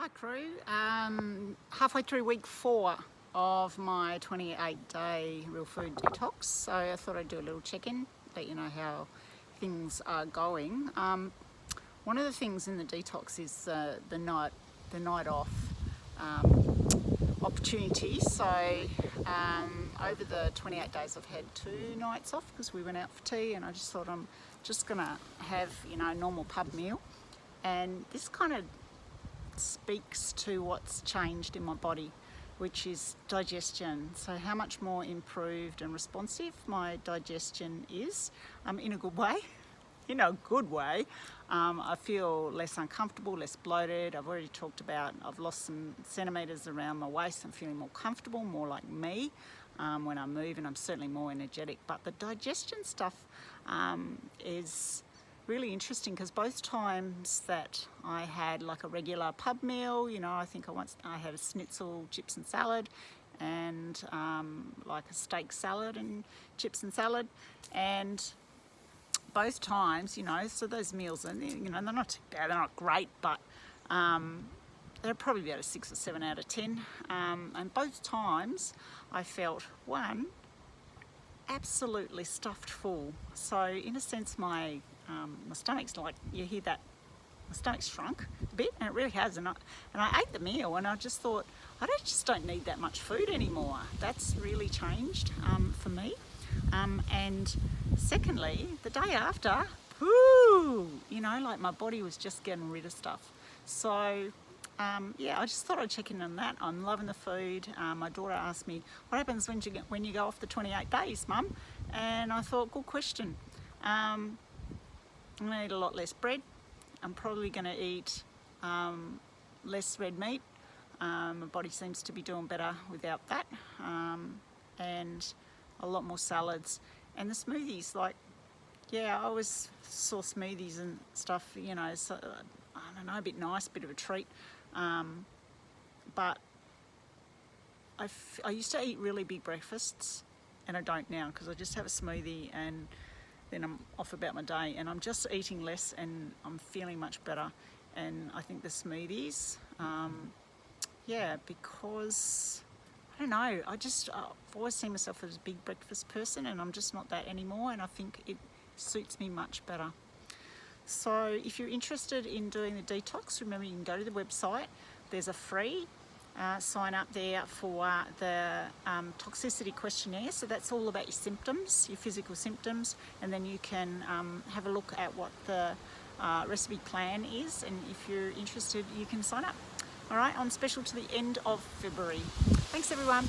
Hi crew, halfway through week 4 of my 28-day Real Food Detox, so I thought I'd do a little check-in, let you know how things are going. One of the things in the detox is the night off opportunity. So over the 28 days I've had 2 nights off because we went out for tea, and I just thought I'm just gonna have a normal pub meal, and this kind of speaks to what's changed in my body, which is digestion. So how much more improved and responsive my digestion is, in a good way. I feel less uncomfortable, less bloated. I've already talked about I've lost some centimetres around my waist. I'm feeling more comfortable, more like me when I move, and I'm certainly more energetic. But the digestion stuff is really interesting, because both times that I had like a regular pub meal, I think I had a schnitzel, chips and salad, and like a steak salad and chips and salad, and both times, so those meals, and they're not too bad, they're not great, but they're probably about a 6 or 7 out of 10. And both times I felt, one, absolutely stuffed full. So in a sense, my stomach's like, you hear that, my stomach's shrunk a bit, and it really has. And I ate the meal, and I just thought, just don't need that much food anymore. That's really changed for me. And secondly, the day after, like my body was just getting rid of stuff. So I just thought I'd check in on that. I'm loving the food. My daughter asked me, what happens when you go off the 28 days, Mum? And I thought, good question. I'm going to eat a lot less bread. I'm probably going to eat less red meat. My body seems to be doing better without that. And a lot more salads. And the smoothies, I always saw smoothies and stuff, so, I don't know, a bit nice, bit of a treat. But I used to eat really big breakfasts, and I don't now, because I just have a smoothie and then I'm off about my day, and I'm just eating less and I'm feeling much better. And I think the smoothies, because I don't know, I've always seen myself as a big breakfast person, and I'm just not that anymore, and I think it suits me much better. So if you're interested in doing the detox, remember you can go to the website. There's a free sign up there for the toxicity questionnaire. So that's all about your symptoms, your physical symptoms, and then you can have a look at what the recipe plan is, and if you're interested you can sign up. All right, on special to the end of February. Thanks everyone.